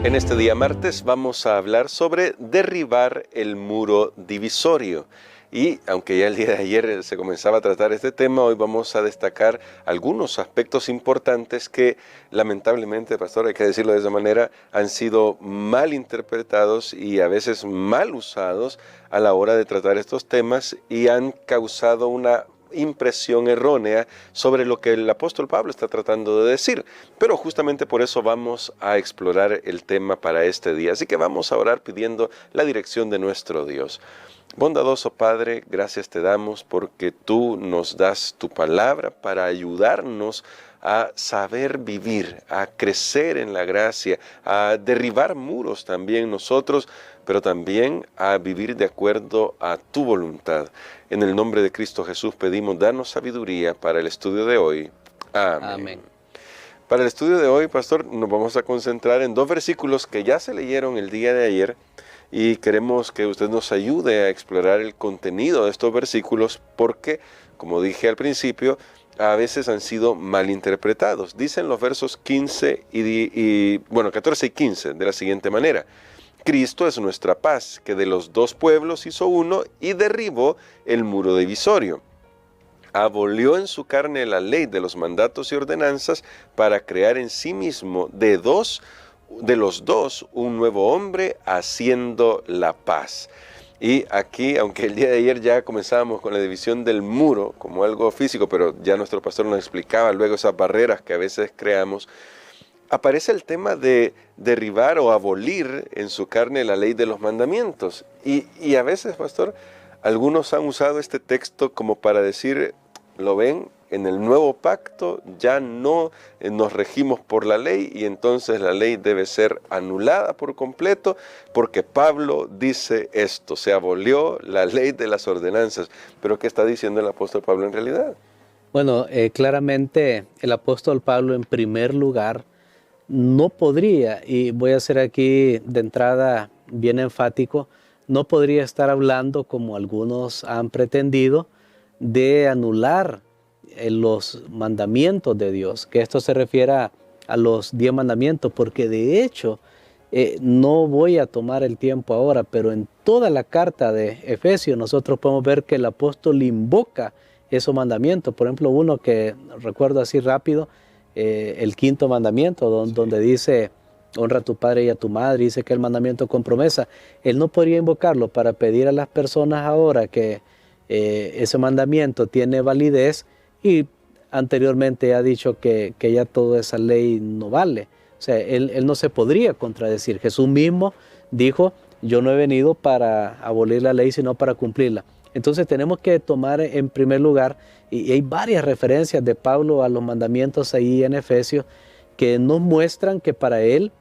En este día martes vamos a hablar sobre derribar el muro divisorio. Y aunque ya el día de ayer se comenzaba a tratar este tema, hoy vamos a destacar algunos aspectos importantes que lamentablemente, pastor, hay que decirlo de esa manera, han sido mal interpretados y a veces mal usados a la hora de tratar estos temas y han causado una impresión errónea sobre lo que el apóstol Pablo está tratando de decir. Pero justamente por eso vamos a explorar el tema para este día. Así que vamos a orar pidiendo la dirección de nuestro Dios. Bondadoso Padre, gracias te damos porque tú nos das tu palabra para ayudarnos a saber vivir, a crecer en la gracia, a derribar muros también nosotros, pero también a vivir de acuerdo a tu voluntad. En el nombre de Cristo Jesús pedimos, danos sabiduría para el estudio de hoy. Amén. Amén. Para el estudio de hoy, pastor, nos vamos a concentrar en dos versículos que ya se leyeron el día de ayer y queremos que usted nos ayude a explorar el contenido de estos versículos porque, como dije al principio, a veces han sido mal interpretados. Dicen los versos 14 y 15 de la siguiente manera. Cristo es nuestra paz, que de los dos pueblos hizo uno y derribó el muro divisorio. Abolió en su carne la ley de los mandatos y ordenanzas para crear en sí mismo de los dos un nuevo hombre, haciendo la paz. Y aquí, aunque el día de ayer ya comenzábamos con la división del muro como algo físico, pero ya nuestro pastor nos explicaba luego esas barreras que a veces creamos, aparece el tema de derribar o abolir en su carne la ley de los mandamientos. Y a veces, pastor, algunos han usado este texto como para decir, ¿lo ven? En el nuevo pacto ya no nos regimos por la ley y entonces la ley debe ser anulada por completo porque Pablo dice esto, se abolió la ley de las ordenanzas. ¿Pero qué está diciendo el apóstol Pablo en realidad? Bueno, claramente el apóstol Pablo en primer lugar no podría, y voy a ser aquí de entrada bien enfático, no podría estar hablando como algunos han pretendido de anular los mandamientos de Dios, que esto se refiere a los 10 mandamientos, porque de hecho no voy a tomar el tiempo ahora, pero en toda la carta de Efesios nosotros podemos ver que el apóstol invoca esos mandamientos. Por ejemplo, uno que recuerdo así rápido, el 5.º mandamiento, donde dice, honra a tu padre y a tu madre, dice que el mandamiento con promesa. Él no podría invocarlo para pedir a las personas ahora que ese mandamiento tiene validez y anteriormente ha dicho que ya toda esa ley no vale. O sea, él no se podría contradecir. Jesús mismo dijo, yo no he venido para abolir la ley, sino para cumplirla. Entonces tenemos que tomar en primer lugar, y hay varias referencias de Pablo a los mandamientos ahí en Efesios, que nos muestran que para él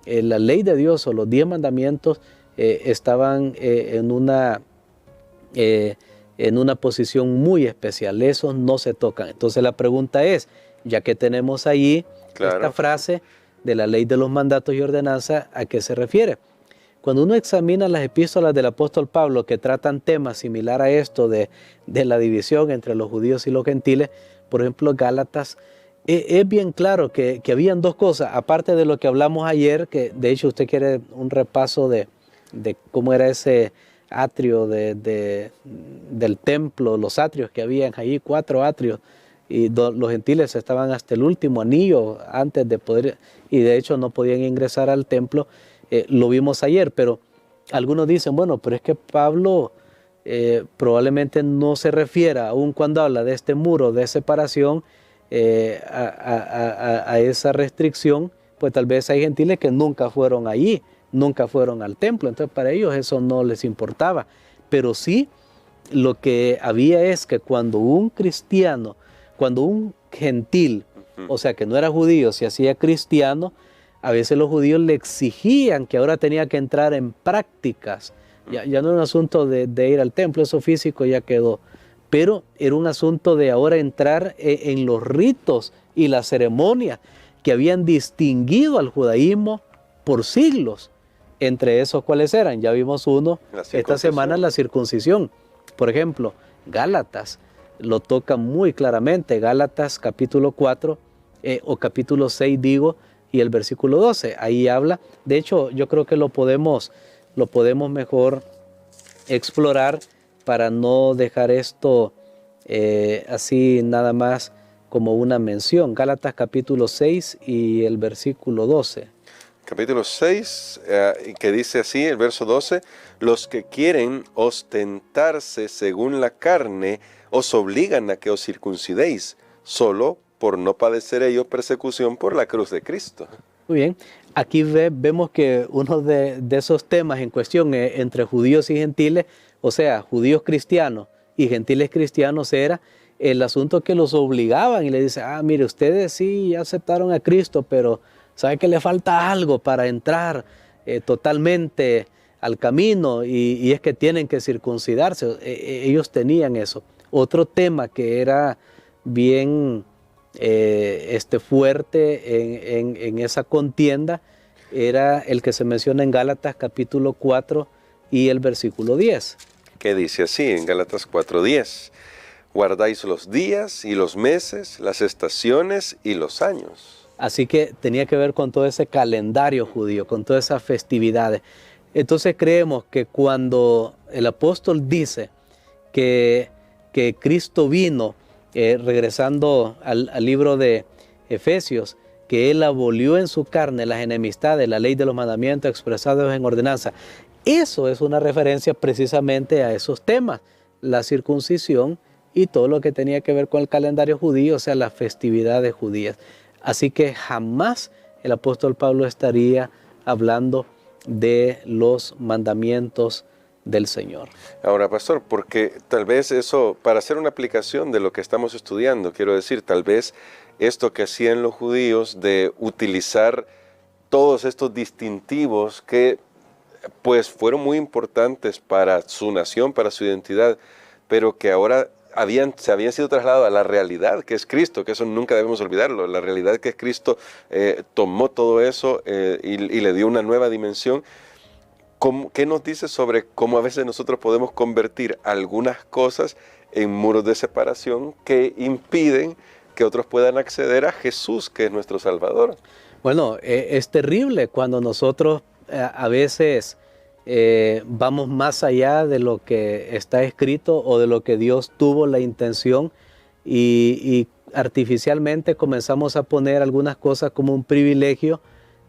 la ley de Dios o los 10 mandamientos estaban en una posición muy especial. Esos no se tocan. Entonces la pregunta es, ya que tenemos ahí esta frase de la ley de los mandatos y ordenanzas, ¿a qué se refiere? Cuando uno examina las epístolas del apóstol Pablo que tratan temas similar a esto de la división entre los judíos y los gentiles, por ejemplo Gálatas, es bien claro que habían dos cosas, aparte de lo que hablamos ayer, que de hecho usted quiere un repaso de cómo era ese atrio del templo, los atrios que habían ahí, 4 atrios, y los gentiles estaban hasta el último anillo antes de poder, y de hecho no podían ingresar al templo. Lo vimos ayer, pero algunos dicen, bueno, pero es que Pablo probablemente no se refiera, aun cuando habla de este muro de separación, a esa restricción, pues tal vez hay gentiles que nunca fueron allí, nunca fueron al templo, entonces para ellos eso no les importaba. Pero sí, lo que había es que cuando un cristiano, cuando un gentil, o sea que no era judío, se hacía cristiano, a veces los judíos le exigían que ahora tenía que entrar en prácticas. Ya no era un asunto de ir al templo, eso físico ya quedó. Pero era un asunto de ahora entrar en los ritos y las ceremonias que habían distinguido al judaísmo por siglos. Entre esos, ¿cuáles eran? Ya vimos uno esta semana, la circuncisión. Por ejemplo, Gálatas lo toca muy claramente. Gálatas capítulo 4 o capítulo 6, digo, y el versículo 12. Ahí habla, de hecho yo creo que lo podemos mejor explorar para no dejar esto así nada más como una mención. Gálatas capítulo 6 y el versículo 12. Capítulo 6, que dice así, el verso 12, los que quieren ostentarse según la carne, os obligan a que os circuncidéis, solo por no padecer ellos persecución por la cruz de Cristo. Muy bien, aquí vemos que uno de esos temas en cuestión entre judíos y gentiles, o sea, judíos cristianos y gentiles cristianos, era el asunto que los obligaban y le dice, mire, ustedes sí aceptaron a Cristo, pero sabe que le falta algo para entrar totalmente al camino y es que tienen que circuncidarse. Ellos tenían eso. Otro tema que era bien fuerte en esa contienda era el que se menciona en Gálatas capítulo 4 y el versículo 10. Que dice así en Gálatas 4:10, guardáis los días y los meses, las estaciones y los años. Así que tenía que ver con todo ese calendario judío, con todas esas festividades. Entonces creemos que cuando el apóstol dice que Cristo vino, regresando al libro de Efesios, que Él abolió en su carne las enemistades, la ley de los mandamientos expresados en ordenanza. Eso es una referencia precisamente a esos temas, la circuncisión y todo lo que tenía que ver con el calendario judío, o sea, las festividades judías. Así que jamás el apóstol Pablo estaría hablando de los mandamientos del Señor. Ahora, pastor, porque tal vez eso, para hacer una aplicación de lo que estamos estudiando, quiero decir, tal vez esto que hacían los judíos de utilizar todos estos distintivos que pues fueron muy importantes para su nación, para su identidad, pero que ahora se habían sido trasladados a la realidad que es Cristo, que eso nunca debemos olvidarlo, la realidad que es Cristo tomó todo eso y le dio una nueva dimensión. ¿Qué nos dice sobre cómo a veces nosotros podemos convertir algunas cosas en muros de separación que impiden que otros puedan acceder a Jesús, que es nuestro Salvador? Bueno, es terrible cuando nosotros a veces vamos más allá de lo que está escrito o de lo que Dios tuvo la intención y artificialmente comenzamos a poner algunas cosas como un privilegio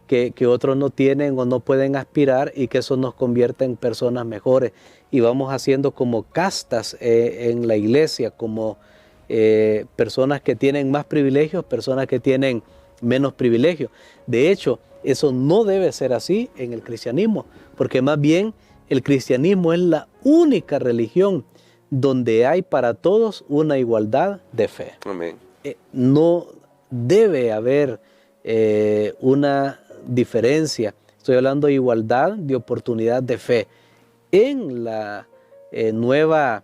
que otros no tienen o no pueden aspirar y que eso nos convierte en personas mejores. Y vamos haciendo como castas en la iglesia, como personas que tienen más privilegios, personas que tienen menos privilegios. De hecho, eso no debe ser así en el cristianismo, porque más bien el cristianismo es la única religión donde hay para todos una igualdad de fe. Amén. No debe haber una diferencia. Estoy hablando de igualdad de oportunidad de fe. En la nueva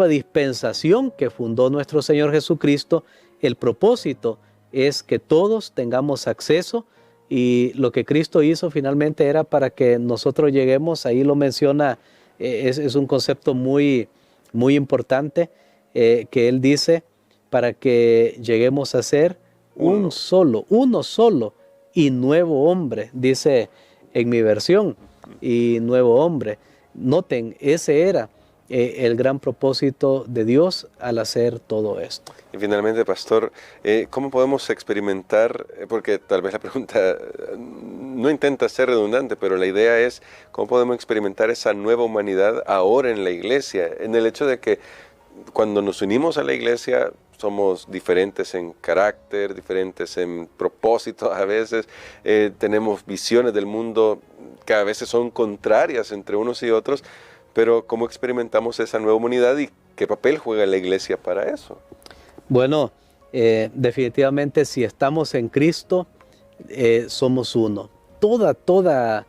dispensación que fundó nuestro Señor Jesucristo, el propósito es que todos tengamos acceso, y lo que Cristo hizo finalmente era para que nosotros lleguemos, ahí lo menciona, es un concepto muy, muy importante, que Él dice, para que lleguemos a ser uno solo y nuevo hombre, dice en mi versión, y nuevo hombre. Noten, ese era el gran propósito de Dios al hacer todo esto. Y finalmente, pastor, ¿cómo podemos experimentar? Porque tal vez la pregunta no intenta ser redundante, pero la idea es cómo podemos experimentar esa nueva humanidad ahora en la iglesia, en el hecho de que cuando nos unimos a la iglesia somos diferentes en carácter, diferentes en propósito a veces, tenemos visiones del mundo que a veces son contrarias entre unos y otros, pero ¿cómo experimentamos esa nueva humanidad y qué papel juega la iglesia para eso? Bueno, definitivamente si estamos en Cristo, somos uno. Todas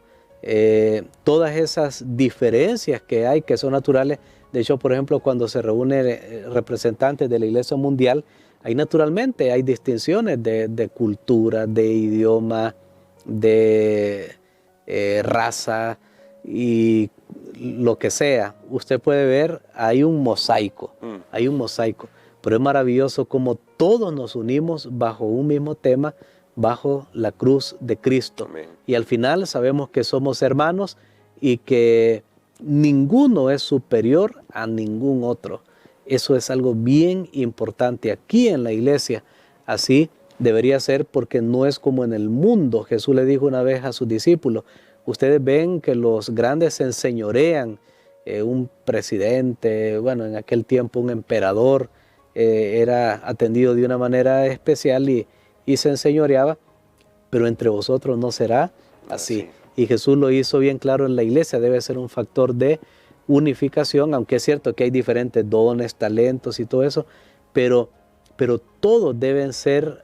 esas diferencias que hay, que son naturales. De hecho, por ejemplo, cuando se reúnen representantes de la Iglesia Mundial, ahí naturalmente hay distinciones de cultura, de idioma, de raza y lo que sea. Usted puede ver, hay un mosaico, pero es maravilloso como todos nos unimos bajo un mismo tema, bajo la cruz de Cristo. Amén. Y al final sabemos que somos hermanos y que ninguno es superior a ningún otro. Eso es algo bien importante aquí en la iglesia. Así debería ser, porque no es como en el mundo. Jesús le dijo una vez a sus discípulos: ustedes ven que los grandes se enseñorean, un presidente, bueno, en aquel tiempo un emperador, era atendido de una manera especial y se enseñoreaba, pero entre vosotros no será así. Y Jesús lo hizo bien claro en la iglesia, debe ser un factor de unificación, aunque es cierto que hay diferentes dones, talentos y todo eso, pero todos deben ser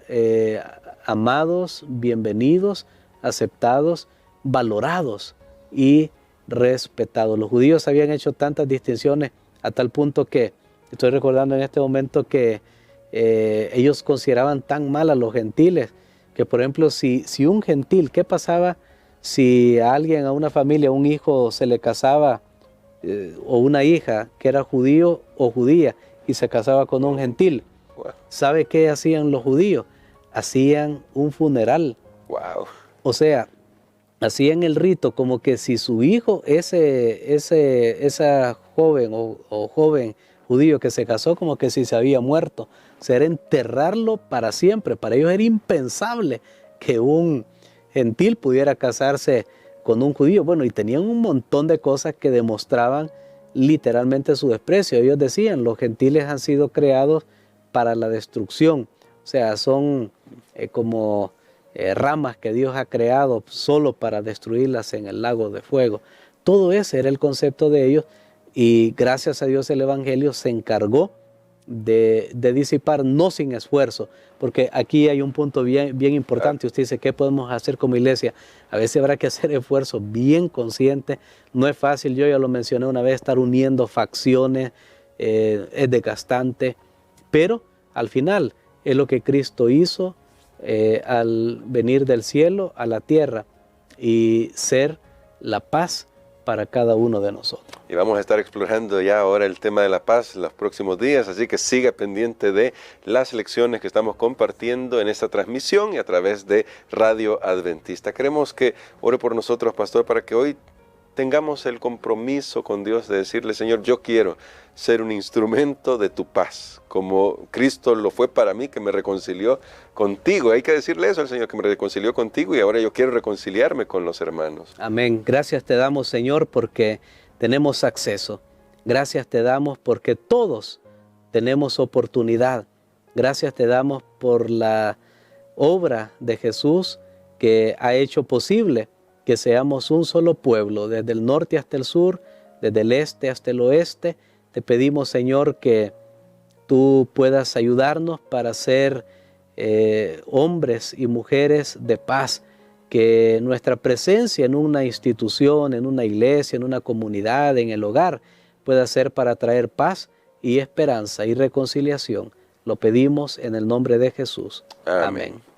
amados, bienvenidos, aceptados, valorados y respetados. Los judíos habían hecho tantas distinciones a tal punto que, estoy recordando en este momento que ellos consideraban tan mal a los gentiles, que por ejemplo si un gentil, ¿qué pasaba si a alguien, a una familia, a un hijo se le casaba o una hija que era judío o judía y se casaba con un gentil? ¿Sabe qué hacían los judíos? Hacían un funeral. Wow. O sea, hacían el rito como que si su hijo, esa joven o joven judío que se casó, como que si se había muerto. O sea, era enterrarlo para siempre. Para ellos era impensable que un gentil pudiera casarse con un judío. Bueno, y tenían un montón de cosas que demostraban literalmente su desprecio. Ellos decían: los gentiles han sido creados para la destrucción. O sea, son como ramas que Dios ha creado solo para destruirlas en el lago de fuego. Todo ese era el concepto de ellos, y gracias a Dios el Evangelio se encargó de disipar, no sin esfuerzo, porque aquí hay un punto bien importante. Usted dice: ¿qué podemos hacer como iglesia? A veces habrá que hacer esfuerzo bien consciente. No es fácil, yo ya lo mencioné una vez, estar uniendo facciones, es desgastante, pero al final es lo que Cristo hizo al venir del cielo a la tierra y ser la paz para cada uno de nosotros. Y vamos a estar explorando ya ahora el tema de la paz en los próximos días, así que siga pendiente de las lecciones que estamos compartiendo en esta transmisión y a través de Radio Adventista. Queremos que ore por nosotros, pastor, para que hoy tengamos el compromiso con Dios de decirle: Señor, yo quiero ser un instrumento de tu paz, como Cristo lo fue para mí, que me reconcilió contigo. Hay que decirle eso al Señor, que me reconcilió contigo, y ahora yo quiero reconciliarme con los hermanos. Amén. Gracias te damos, Señor, porque tenemos acceso. Gracias te damos porque todos tenemos oportunidad. Gracias te damos por la obra de Jesús, que ha hecho posible que seamos un solo pueblo, desde el norte hasta el sur, desde el este hasta el oeste. Te pedimos, Señor, que tú puedas ayudarnos para ser hombres y mujeres de paz, que nuestra presencia en una institución, en una iglesia, en una comunidad, en el hogar, pueda ser para traer paz y esperanza y reconciliación. Lo pedimos en el nombre de Jesús. Amén. Amén.